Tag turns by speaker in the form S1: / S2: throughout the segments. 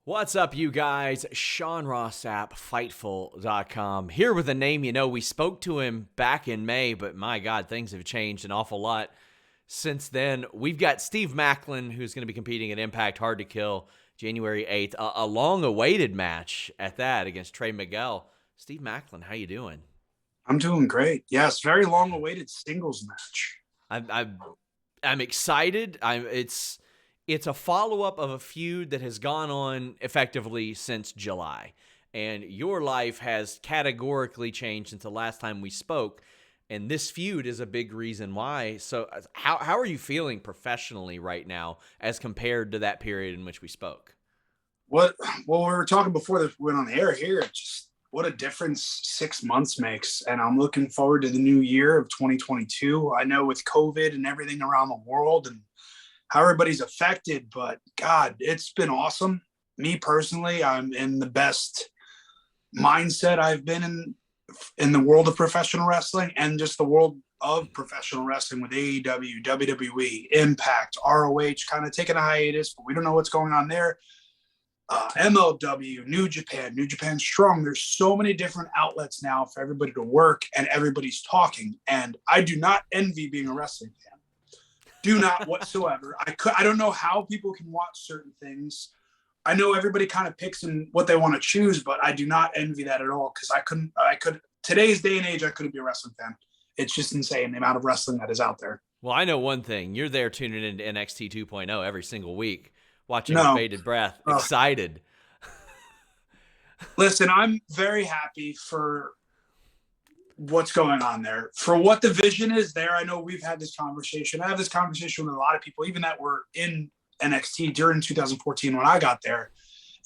S1: What's up, you guys? Sean Ross Sapp, Fightful.com. Here with a name you know. We spoke to him back in May, but my God, things have changed an awful lot since then. We've got Steve Maclin, who's going to be competing at Impact Hard to Kill January 8th. A long-awaited match at that against Trey Miguel. Steve Maclin, how you doing?
S2: I'm doing great. Yes, very long-awaited singles match.
S1: I'm excited. It's a follow-up of a feud that has gone on effectively since July. And your life has categorically changed since the last time we spoke. And this feud is a big reason why. So how are you feeling professionally right now as compared to that period in which we spoke?
S2: Well, we were talking before this went on the air here. Just what a difference 6 months makes. And I'm looking forward to the new year of 2022. I know with COVID and everything around the world and how everybody's affected, but God, it's been awesome. Me personally, I'm in the best mindset I've been in the world of professional wrestling and just the world of professional wrestling with AEW, WWE, Impact, ROH, kind of taking a hiatus, but we don't know what's going on there. MLW, New Japan Strong. There's so many different outlets now for everybody to work and everybody's talking. And I do not envy being a wrestling fan. Do not whatsoever. I don't know how people can watch certain things. I know everybody kind of picks in what they want to choose, but I do not envy that at all because I could today's day and age, I couldn't be a wrestling fan. It's just insane the amount of wrestling that is out there.
S1: Well, I know one thing. You're there tuning into NXT 2.0 every single week, watching with
S2: No.
S1: bated breath, excited.
S2: Listen, I'm very happy for what's going on there, for what the vision is there. I know we've had this conversation. I have this conversation with a lot of people, even that were in NXT during 2014 when I got there.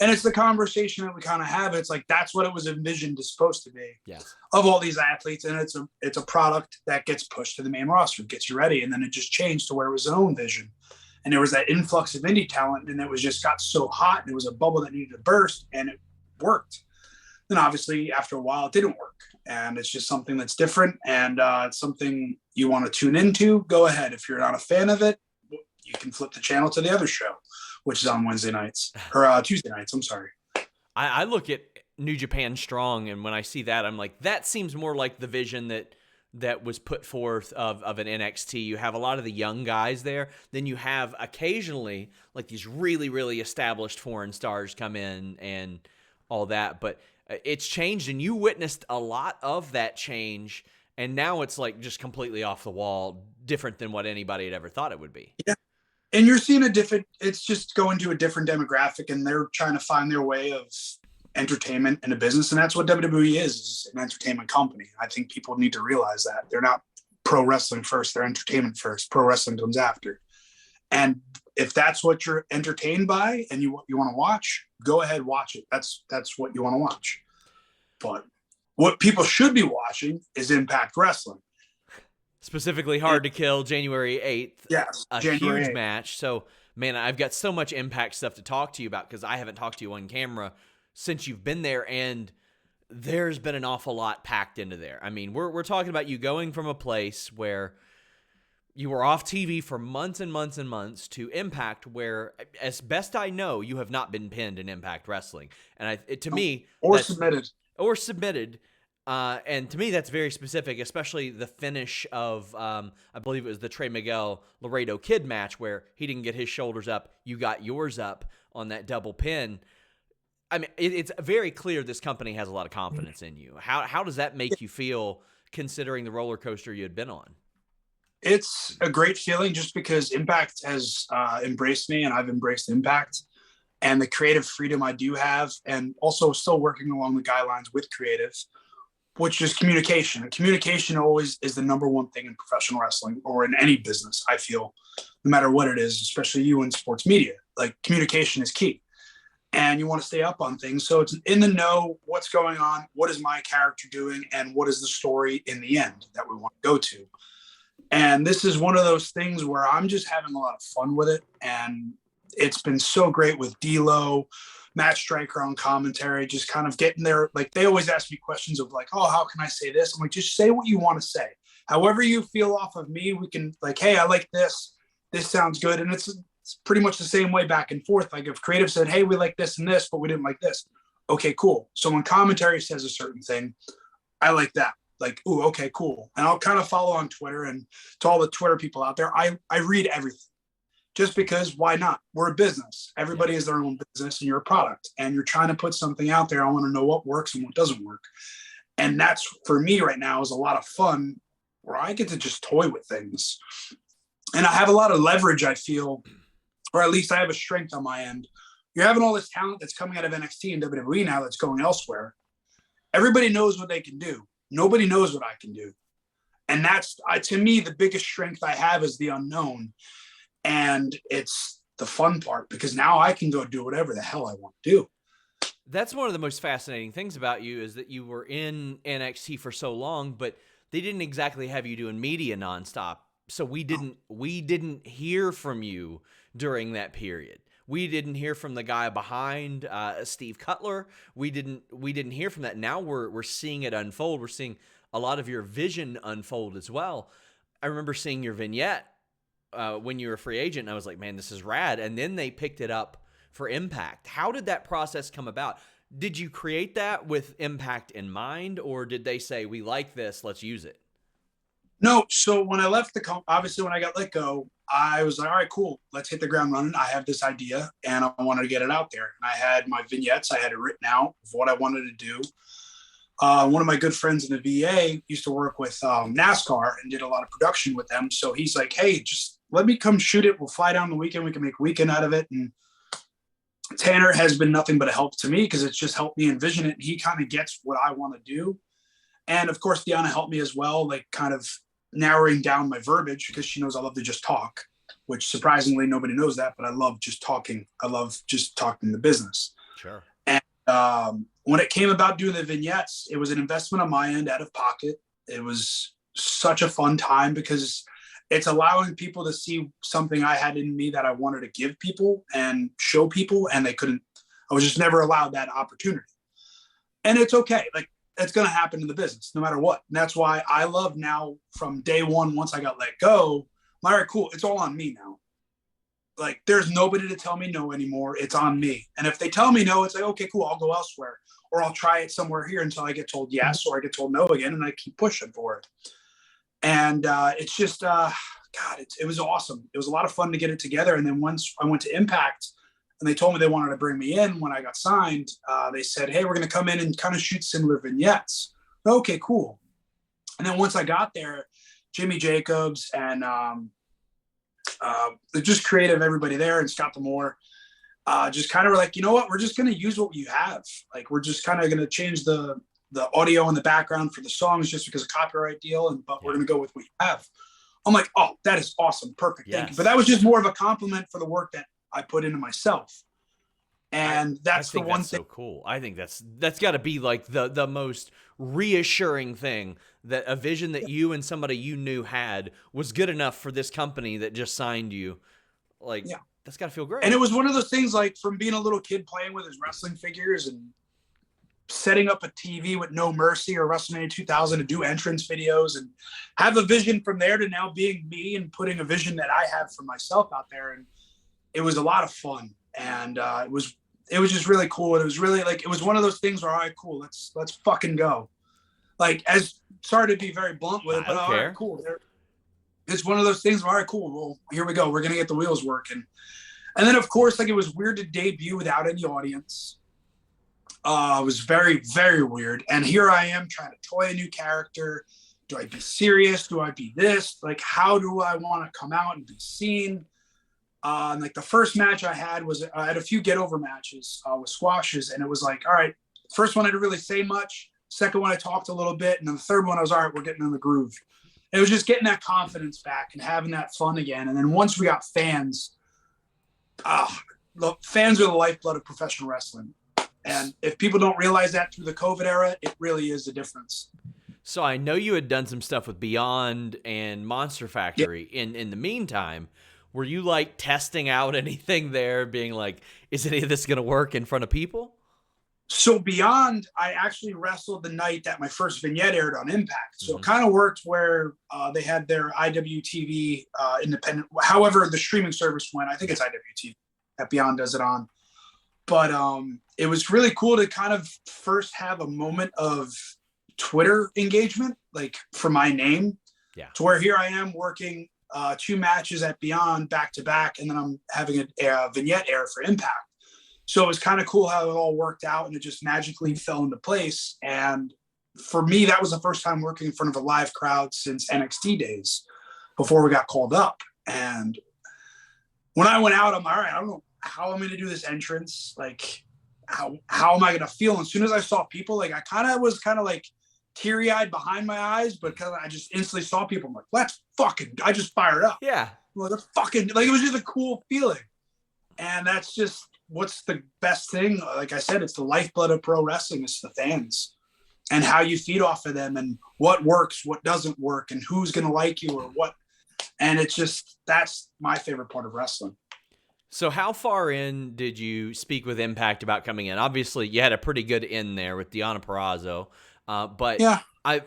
S2: And it's the conversation that we kind of have. It's like, that's what it was envisioned is supposed to be.
S1: Yes.
S2: Of all these athletes. And it's a product that gets pushed to the main roster, gets you ready. And then it just changed to where it was its own vision. And there was that influx of indie talent and it was just got so hot and it was a bubble that needed to burst and it worked. Then obviously after a while it didn't work. And it's just something that's different and it's something you want to tune into. Go ahead. If you're not a fan of it, you can flip the channel to the other show, which is on Wednesday nights or Tuesday nights. I'm sorry.
S1: I look at New Japan Strong, and when I see that, I'm like, that seems more like the vision that was put forth of an NXT. You have a lot of the young guys there. Then you have occasionally like these really, really established foreign stars come in and all that. But it's changed, and you witnessed a lot of that change, and now it's like just completely off the wall, different than what anybody had ever thought it would be.
S2: Yeah. And you're seeing it's just going to a different demographic and they're trying to find their way of entertainment in a business. And that's what WWE is an entertainment company. I think people need to realize that they're not pro wrestling first, they're entertainment first. Pro wrestling comes after. And if that's what you're entertained by and you want to watch, go ahead, watch it. That's what you want to watch. But what people should be watching is Impact Wrestling.
S1: Specifically Hard to Kill, January 8th.
S2: Yes,
S1: a
S2: January
S1: huge
S2: 8th.
S1: match. So, man, I've got so much Impact stuff to talk to you about because I haven't talked to you on camera since you've been there, and there's been an awful lot packed into there. I mean, we're talking about you going from a place where you were off TV for months and months and months to Impact, where, as best I know, you have not been pinned in Impact Wrestling. And to me,
S2: or submitted.
S1: And to me, that's very specific, especially the finish of, I believe it was the Trey Miguel Laredo Kid match where he didn't get his shoulders up. You got yours up on that double pin. I mean, it's very clear this company has a lot of confidence in you. How does that make you feel considering the roller coaster you had been on?
S2: It's a great feeling just because Impact has embraced me and I've embraced Impact and the creative freedom I do have, and also still working along the guidelines with creatives, which is communication. And communication always is the number one thing in professional wrestling or in any business, I feel, no matter what it is, especially you in sports media. Like, communication is key. And you want to stay up on things. So it's in the know, what's going on, what is my character doing, and what is the story in the end that we want to go to. And this is one of those things where I'm just having a lot of fun with it. And it's been so great with D'Lo, Matt Stryker on commentary, just kind of getting there. Like, they always ask me questions of like, oh, how can I say this? I'm like, just say what you want to say. However you feel off of me, we can, like, hey, I like this. This sounds good. And it's It's pretty much the same way back and forth. Like if creative said, hey, we like this and this, but we didn't like this. Okay, cool. So when commentary says a certain thing, I like that. Like, ooh, okay, cool. And I'll kind of follow on Twitter, and to all the Twitter people out there, I read everything. Just because, why not? We're a business. Everybody is their own business, and you're a product, and you're trying to put something out there. I want to know what works and what doesn't work. And that's, for me right now, is a lot of fun where I get to just toy with things. And I have a lot of leverage, I feel, or at least I have a strength on my end. You're having all this talent that's coming out of NXT and WWE now that's going elsewhere. Everybody knows what they can do. Nobody knows what I can do. And that's, to me, the biggest strength I have is the unknown. And it's the fun part, because now I can go do whatever the hell I want to do.
S1: That's one of the most fascinating things about you, is that you were in NXT for so long, but they didn't exactly have you doing media nonstop. So we didn't hear from you during that period. We didn't hear from the guy behind Steve Cutler. We didn't hear from that. Now we're seeing it unfold. We're seeing a lot of your vision unfold as well. I remember seeing your vignette when you were a free agent, and I was like, man, this is rad. And then they picked it up for Impact. How did that process come about? Did you create that with Impact in mind, or did they say, we like this, let's use it?
S2: No. So when I left obviously when I got let go, I was like, all right, cool. Let's hit the ground running. I have this idea and I wanted to get it out there. And I had my vignettes. I had it written out of what I wanted to do. One of my good friends in the VA used to work with NASCAR and did a lot of production with them. So he's like, hey, just let me come shoot it. We'll fly down the weekend. We can make a weekend out of it. And Tanner has been nothing but a help to me, because it's just helped me envision it. And he kind of gets what I want to do. And of course, Deanna helped me as well, like kind of narrowing down my verbiage, because she knows I love to just talk, which surprisingly nobody knows that, but I love just talking. I love just talking the business.
S1: Sure.
S2: And when it came about doing the vignettes, it was an investment on my end out of pocket. It was such a fun time, because it's allowing people to see something I had in me that I wanted to give people and show people, and they couldn't. I was just never allowed that opportunity. And it's okay. Like, it's going to happen in the business no matter what. And that's why I love now, from day one, once I got let go, all right, cool. It's all on me now. Like, there's nobody to tell me no anymore. It's on me. And if they tell me no, it's like, okay, cool. I'll go elsewhere, or I'll try it somewhere here until I get told yes, or I get told no again. And I keep pushing for it. And it's just, God, it was awesome. It was a lot of fun to get it together. And then once I went to Impact, and they told me they wanted to bring me in when I got signed, they said, hey, we're going to come in and kind of shoot similar vignettes. Okay, cool. And then once I got there, Jimmy Jacobs and just creative, everybody there, and Scott Demore, just kind of were like, you know what, we're just going to use what you have. Like, we're just kind of going to change the audio in the background for the songs just because of copyright deal, but we're going to go with what you have. I'm like, oh, that is awesome. Perfect. Thank you. But that was just more of a compliment for the work that I put into myself. And that's the one thing.
S1: So cool. I think that's got to be like the most reassuring thing, that a vision that you and somebody you knew had was good enough for this company that just signed you. Like, that's got to feel great.
S2: And it was one of those things, like, from being a little kid playing with his wrestling figures and setting up a TV with No Mercy or WrestleMania 2000 to do entrance videos, and have a vision from there to now being me and putting a vision that I have for myself out there. And it was a lot of fun. And it was just really cool. And it was really, like, it was one of those things where, all right, cool, let's fucking go. Like, sorry to be very blunt with it, but all right, cool. It's one of those things where, all right, cool, well, here we go. We're going to get the wheels working. And then, of course, like, it was weird to debut without any audience. It was very, very weird. And here I am trying to toy a new character. Do I be serious? Do I be this? Like, how do I want to come out and be seen? And like, the first match I had was, I had a few get over matches with squashes. And it was like, all right, first one I didn't really say much. Second one I talked a little bit. And then the third one I was, all right, we're getting in the groove. And it was just getting that confidence back and having that fun again. And then once we got fans, the fans are the lifeblood of professional wrestling. And if people don't realize that through the COVID era, it really is a difference.
S1: So I know you had done some stuff with Beyond and Monster Factory. Yep. In the meantime, were you, like, testing out anything there, being like, is any of this going to work in front of people?
S2: So Beyond, I actually wrestled the night that my first vignette aired on Impact. So it kind of worked where they had their IWTV independent. However, the streaming service went. I think it's IWTV that Beyond does it on. But it was really cool to kind of first have a moment of Twitter engagement, like for my name.
S1: Yeah.
S2: To where here I am working 2 matches at Beyond back to back, and then I'm having a vignette air for Impact. So it was kind of cool how it all worked out, and it just magically fell into place. And for me, that was the first time working in front of a live crowd since NXT days before we got called up. And when I went out, I'm all right, I don't know how I'm going to do this entrance. Like, how am I going to feel? And as soon as I saw people, like, I was like teary-eyed behind my eyes, but because I just instantly saw people, I'm like, I just fired up.
S1: Yeah.
S2: Like, it was just a cool feeling. And that's just, what's the best thing? Like I said, it's the lifeblood of pro wrestling. It's the fans and how you feed off of them and what works, what doesn't work, and who's going to like you or what. And it's just, that's my favorite part of wrestling.
S1: So how far in did you speak with Impact about coming in? Obviously, you had a pretty good in there with Deonna Purrazzo, but
S2: yeah.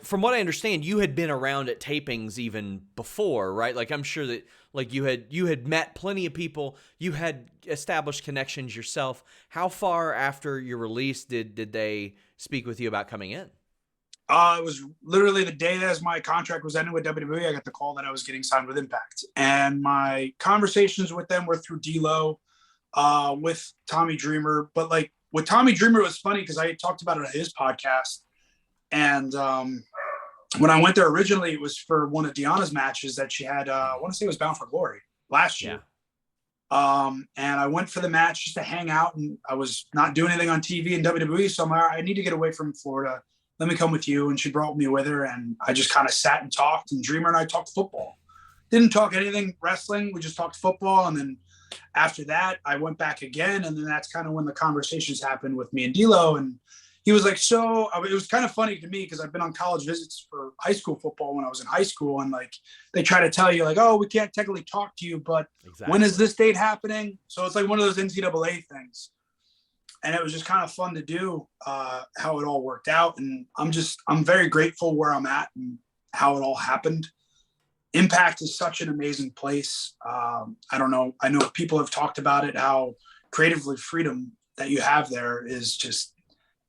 S1: From what I understand, you had been around at tapings even before, right? Like, I'm sure that like you had met plenty of people, you had established connections yourself. How far after your release did they speak with you about coming in?
S2: It was literally the day as my contract was ending with WWE. I got the call that I was getting signed with Impact, and my conversations with them were through D-Lo, with Tommy Dreamer. But like with Tommy Dreamer, it was funny because I talked about it on his podcast. And when I went there originally, it was for one of Deanna's matches that she had. I want to say it was Bound for Glory last year. Yeah. And I went for the match just to hang out, and I was not doing anything on TV in WWE. So I'm like, I need to get away from Florida. Let me come with you. And she brought me with her, and I just kind of sat and talked. And Dreamer and I talked football. Didn't talk anything wrestling. We just talked football. And then after that, I went back again. And then that's kind of when the conversations happened with me and D'Lo. And he was like, so it was kind of funny to me because I've been on college visits for high school football when I was in high school. And like, they try to tell you like, oh, we can't technically talk to you, but when is this date happening? So it's like one of those NCAA things. And it was just kind of fun to do how it all worked out. And I'm very grateful where I'm at and how it all happened. Impact is such an amazing place. I don't know. I know people have talked about it, how creatively freedom that you have there is just,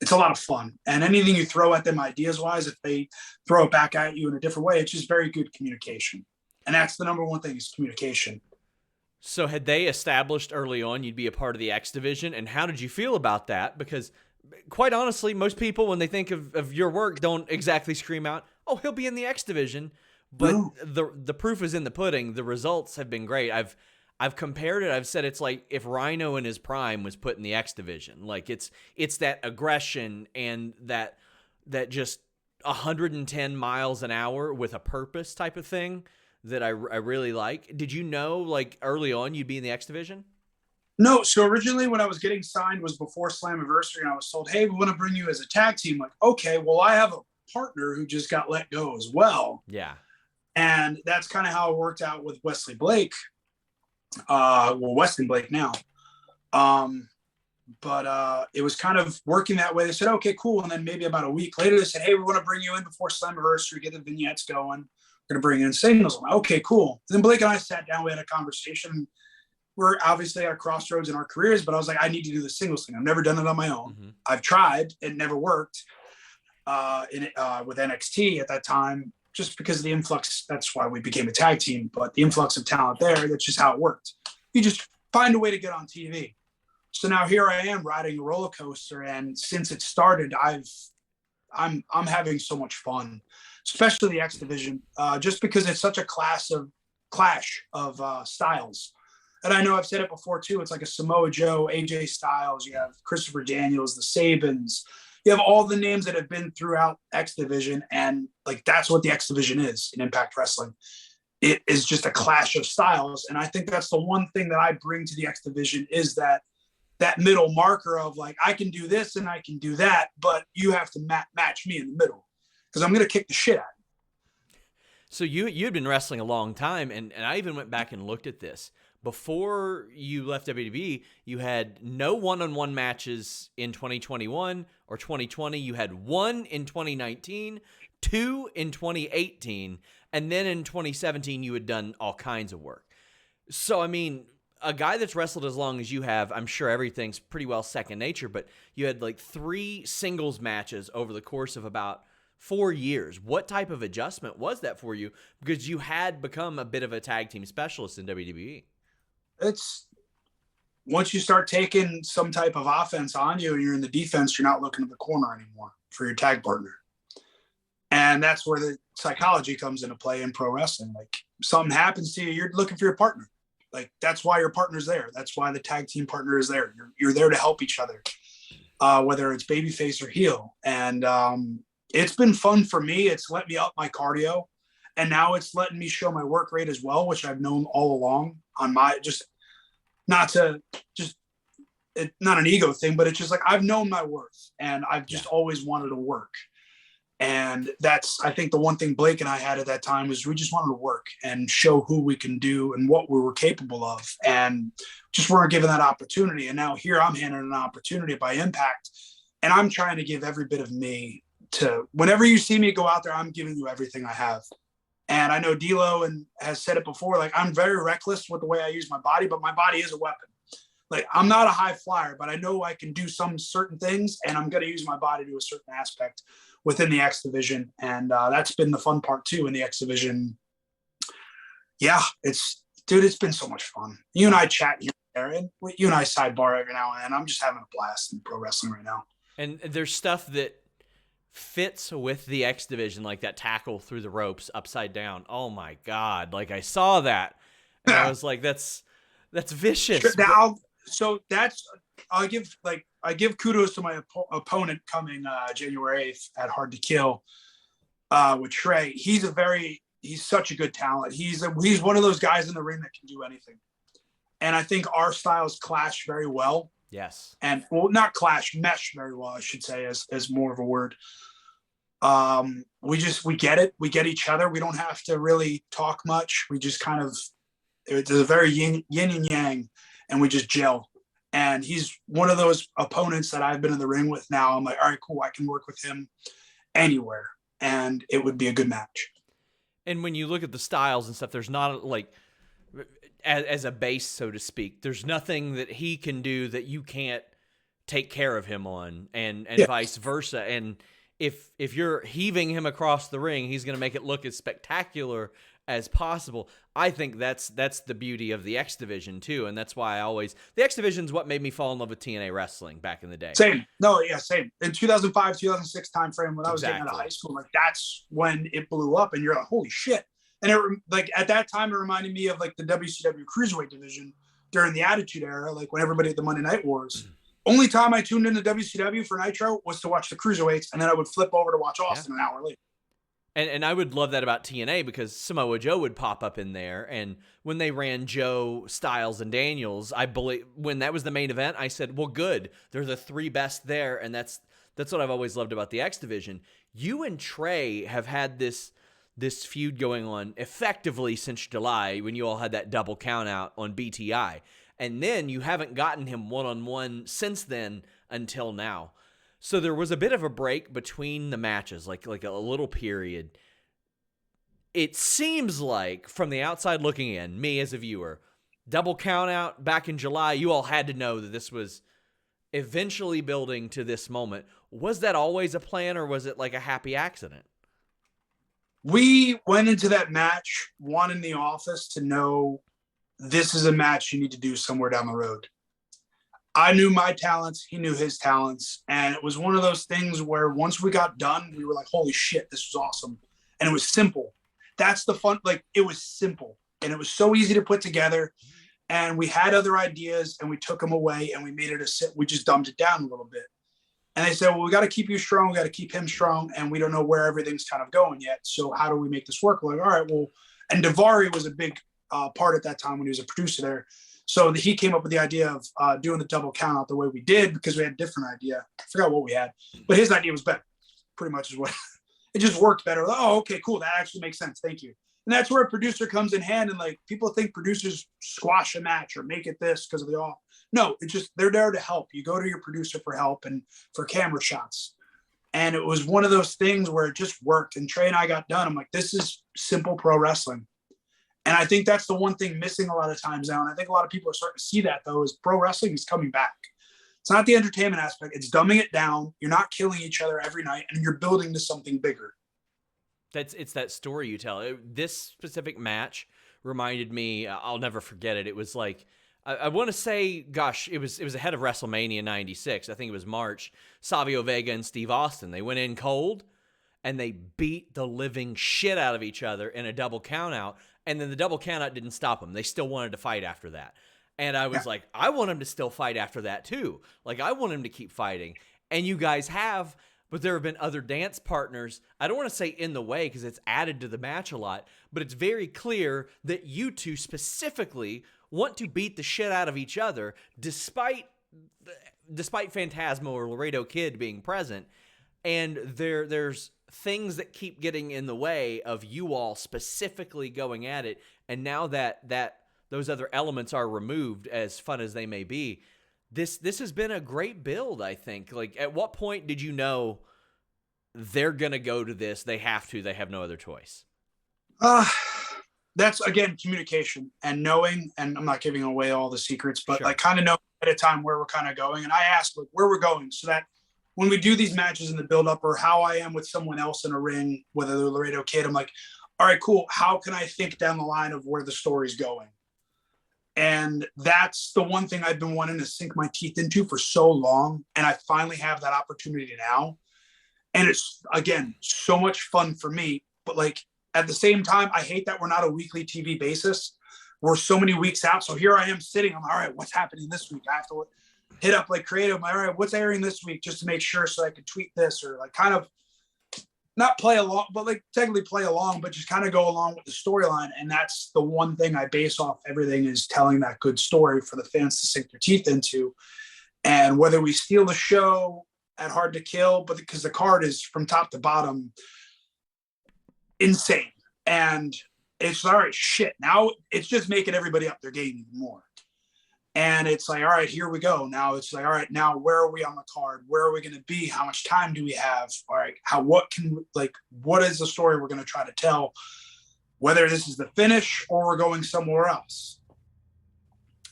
S2: it's a lot of fun. And anything you throw at them ideas wise, if they throw it back at you in a different way, it's just very good communication. And that's the number one thing is communication.
S1: So had they established early on you'd be a part of the X division, and how did you feel about that? Because quite honestly, most people when they think of your work don't exactly scream out, oh, he'll be in the X division. But no. The proof is in the pudding. The results have been great. I've compared it. I've said it's like if Rhino in his prime was put in the X division. Like it's that aggression and that just 110 miles an hour with a purpose type of thing that I really like. Did you know like early on you'd be in the X division?
S2: No. So originally when I was getting signed was before Slammiversary, and I was told, hey, we want to bring you as a tag team. Like, okay, well, I have a partner who just got let go as well.
S1: Yeah.
S2: And that's kind of how it worked out with Wesley Blake. Weston Blake now. But it was kind of working that way. They said, okay, cool. And then maybe about a week later, they said, hey, we want to bring you in before Slammiversary, get the vignettes going. We're going to bring in singles. I'm like, okay, cool. Then Blake and I sat down, we had a conversation. We're obviously at a crossroads in our careers, but I was like, I need to do the singles thing. I've never done it on my own. Mm-hmm. I've tried. It never worked with NXT at that time. Just because of the influx, that's why we became a tag team, but the influx of talent there, that's just how it worked. You just find a way to get on TV. So now here I am riding a roller coaster. And since it started, I'm having so much fun, especially the X division, just because it's such a clash of styles. And I know I've said it before too. It's like a Samoa Joe, AJ Styles. You have Christopher Daniels, the Sabins. You have all the names that have been throughout X Division, and like that's what the X Division is in Impact Wrestling. It is just a clash of styles, and I think that's the one thing that I bring to the X Division is that middle marker of like I can do this and I can do that, but you have to match me in the middle because I'm going to kick the shit out of you.
S1: So you had been wrestling a long time, and I even went back and looked at this. before you left WWE, you had no one-on-one matches in 2021 or 2020. You had one in 2019, two in 2018, and then in 2017, you had done all kinds of work. So, I mean, a guy that's wrestled as long as you have, I'm sure everything's pretty well second nature, but you had like 3 singles matches over the course of about 4 years. What type of adjustment was that for you? Because you had become a bit of a tag team specialist in WWE.
S2: It's once you start taking some type of offense on you and you're in the defense, you're not looking at the corner anymore for your tag partner. And that's where the psychology comes into play in pro wrestling. Like something happens to you, you're looking for your partner. Like that's why your partner's there. That's why the tag team partner is there. You're there to help each other, whether it's babyface or heel. And it's been fun for me. It's let me up my cardio. And now it's letting me show my work rate as well, which I've known all along on my not an ego thing, but it's just like I've known my worth and I've just always wanted to work. And that's, I think the one thing Blake and I had at that time was we just wanted to work and show who we can do and what we were capable of. And just weren't given that opportunity. And now here I'm handed an opportunity by Impact. And I'm trying to give every bit of me to whenever you see me go out there, I'm giving you everything I have. And I know D'Lo has said it before, like I'm very reckless with the way I use my body, but my body is a weapon. Like I'm not a high flyer, but I know I can do some certain things and I'm going to use my body to a certain aspect within the X division. And that's been the fun part too in the X division. Yeah, it's been so much fun. You and I chat here and you and I sidebar every now and then. I'm just having a blast in pro wrestling right now.
S1: And there's stuff that fits with the X division, like that tackle through the ropes upside down. Oh my God. Like I saw that and I was like, that's vicious. I give kudos to my opponent coming January 8th at Hard to Kill with Trey. He's such a good talent. He's one of those guys in the ring that can do anything. And I think our styles clash very well. Yes.
S2: And not clash, mesh very well, I should say, as more of a word. We get it. We get each other. We don't have to really talk much. We just kind of, it's a very yin and yang, and we just gel. And he's one of those opponents that I've been in the ring with now. I'm like, all right, cool. I can work with him anywhere and it would be a good match.
S1: And when you look at the styles and stuff, there's not like, as a base, so to speak, there's nothing that he can do that you can't take care of him on and vice versa. And if you're heaving him across the ring, he's going to make it look as spectacular as possible. I think that's the beauty of the X division too. And that's why the X division is what made me fall in love with TNA wrestling back in the day.
S2: Same. Same. In 2005, 2006 timeframe when I was getting out of high school, like that's when it blew up and you're like, holy shit. And it like at that time, it reminded me of like the WCW Cruiserweight division during the Attitude Era, like when everybody at the Monday Night Wars. Only time I tuned into WCW for Nitro was to watch the Cruiserweights, and then I would flip over to watch Austin an hour later.
S1: And I would love that about TNA because Samoa Joe would pop up in there. And when they ran Joe, Styles, and Daniels, I believe when that was the main event, I said, well, good. They're the 3 best there. And that's what I've always loved about the X division. You and Trey have had this feud going on effectively since July when you all had that double count out on BTI. And then you haven't gotten him one-on-one since then until now. So there was a bit of a break between the matches, like a little period. It seems like, from the outside looking in, me as a viewer, double count out back in July, you all had to know that this was eventually building to this moment. Was that always a plan, or was it like a happy accident?
S2: We went into that match wanting the office to know this is a match you need to do somewhere down the road. I knew my talents, he knew his talents, and it was one of those things where once we got done, we were like, holy shit, this was awesome. And it was simple. That's the fun, like it was simple and it was so easy to put together, and we had other ideas and we took them away and we made it we just dumbed it down a little bit. And they said, well, we got to keep you strong. We got to keep him strong. And we don't know where everything's kind of going yet. So how do we make this work? We're like, all right, well, and Davari was a big part at that time when he was a producer there. So he came up with the idea of doing the double count out the way we did because we had a different idea. I forgot what we had, but his idea was better. Pretty much is what it just worked better. Like, oh, okay, cool. That actually makes sense. Thank you. And that's where a producer comes in hand. And like people think producers squash a match or make it this because of the off. No, it's just they're there to help. You go to your producer for help and for camera shots. And it was one of those things where it just worked. And Trey and I got done. I'm like, this is simple pro wrestling. And I think that's the one thing missing a lot of times now. And I think a lot of people are starting to see that, though, is pro wrestling is coming back. It's not the entertainment aspect. It's dumbing it down. You're not killing each other every night, and you're building to something bigger.
S1: It's that story you tell. This specific match reminded me, I'll never forget it. It was like, I want to say, gosh, it was ahead of WrestleMania 96. I think it was March. Savio Vega and Steve Austin. They went in cold, and they beat the living shit out of each other in a double countout. And then the double countout didn't stop them. They still wanted to fight after that. And I was like, I want him to still fight after that too. Like, I want him to keep fighting. And you guys have, but there have been other dance partners. I don't want to say in the way because it's added to the match a lot, but it's very clear that you two specifically want to beat the shit out of each other despite Phantasmo or Laredo Kid being present. And there's things that keep getting in the way of you all specifically going at it. And now that those other elements are removed, as fun as they may be, this has been a great build, I think. Like, at what point did you know they're going to go to this? They have to. They have no other choice.
S2: That's, again, communication and knowing, and I'm not giving away all the secrets, but
S1: Sure.
S2: like kind of know at a time where we're kind of going. And I asked like where we're going so that when we do these matches in the build up or how I am with someone else in a ring, whether they're Laredo Kid, I'm like, all right, cool. How can I think down the line of where the story's going? And that's the one thing I've been wanting to sink my teeth into for so long. And I finally have that opportunity now. And it's, again, so much fun for me. But like at the same time, I hate that we're not a weekly TV basis. We're so many weeks out. So here I am sitting. I'm all right, what's happening this week? I have to hit up like creative. I'm like, all right, what's airing this week? Just to make sure so I can tweet this or like kind of not play along, but like technically play along, but just kind of go along with the storyline. And that's the one thing I base off everything is telling that good story for the fans to sink their teeth into. And whether we steal the show at Hard to Kill, but because the card is from top to bottom insane. And it's all right, shit. Now it's just making everybody up their game even more. And it's like, all right, here we go. Now it's like, all right, now where are we on the card? Where are we going to be? How much time do we have? All right, what is the story we're going to try to tell? Whether this is the finish or we're going somewhere else.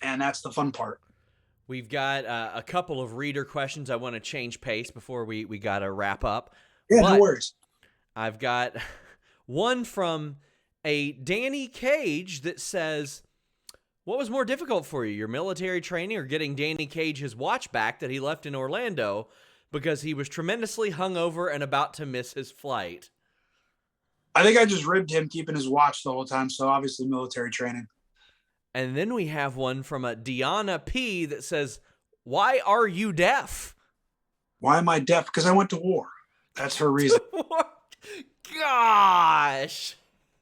S2: And that's the fun part.
S1: We've got a couple of reader questions. I want to change pace before we got to wrap up.
S2: Yeah, no worries.
S1: I've got one from a Danny Cage that says, what was more difficult for you, your military training or getting Danny Cage his watch back that he left in Orlando because he was tremendously hungover and about to miss his flight?
S2: I think I just ribbed him keeping his watch the whole time, so obviously military training.
S1: And then we have one from a Deanna P that says, why are you deaf?
S2: Why am I deaf? Because I went to war. That's her reason.
S1: Gosh.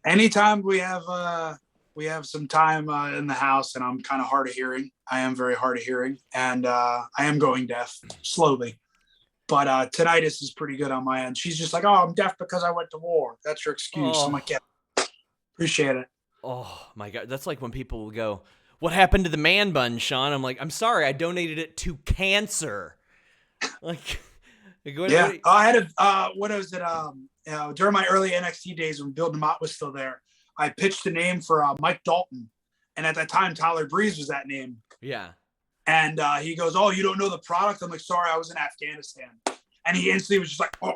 S2: Anytime we have some time in the house and I'm kind of hard of hearing. I am very hard of hearing and I am going deaf slowly, but tinnitus is pretty good on my end. She's just like, oh, I'm deaf because I went to war. That's your excuse. I'm like, yeah, appreciate it.
S1: Oh my God. That's like when people will go, what happened to the man bun, Sean? I'm like, I'm sorry. I donated it to cancer. Like,
S2: yeah. I had what was it? During my early NXT days when Bill DeMott was still there, I pitched a name for Mike Dalton. And at that time, Tyler Breeze was that name.
S1: Yeah.
S2: And he goes, oh, you don't know the product? I'm like, sorry, I was in Afghanistan. And he instantly was just like, oh.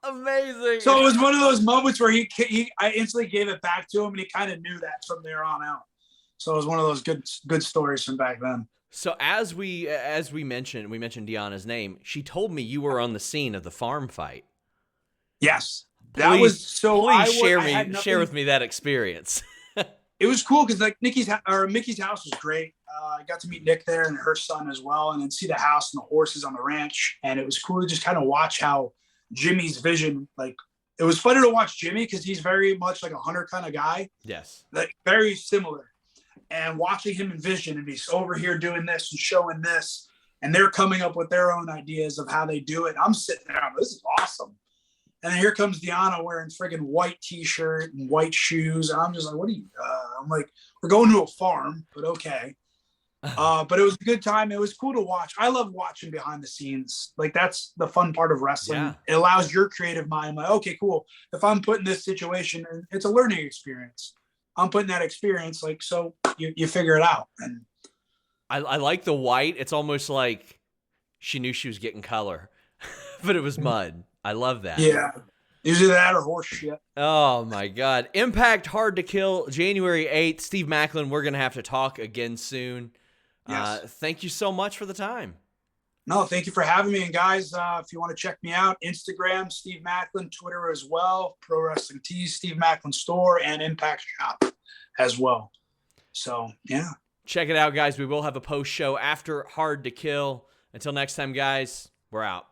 S1: Amazing.
S2: So it was one of those moments where I instantly gave it back to him and he kind of knew that from there on out. So it was one of those good stories from back then.
S1: So as we mentioned Deanna's name, she told me you were on the scene of the farm fight.
S2: Yes.
S1: Please share with me that experience.
S2: It was cool because like Mickey's house was great. I got to meet Nick there and her son as well, and then see the house and the horses on the ranch. And it was cool to just kind of watch how Jimmy's vision, like it was funny to watch Jimmy because he's very much like a hunter kind of guy.
S1: Yes. Like
S2: very similar. And watching him envision and he's over here doing this and showing this, and they're coming up with their own ideas of how they do it. I'm sitting there, this is awesome. And then here comes Deanna wearing friggin' white t-shirt and white shoes. And I'm just like, what are you, I'm like, we're going to a farm, but okay. But it was a good time. It was cool to watch. I love watching behind the scenes. Like, that's the fun part of wrestling.
S1: Yeah.
S2: It allows your creative mind, like, okay, cool. If I'm put in this situation, it's a learning experience. I'm putting that experience, like, so you figure it out. And
S1: I like the white. It's almost like she knew she was getting color, but it was mud. I love that.
S2: yeah, usually that or horse shit.
S1: Oh my God. Impact Hard to Kill, January 8th. Steve Maclin, we're going to have to talk again soon.
S2: Yes.
S1: Thank you so much for the time.
S2: No, thank you for having me. And guys, if you want to check me out, Instagram, Steve Maclin, Twitter as well, Pro Wrestling Tees, Steve Maclin Store, and Impact Shop as well. So, yeah.
S1: Check it out, guys. We will have a post show after Hard to Kill. Until next time, guys, we're out.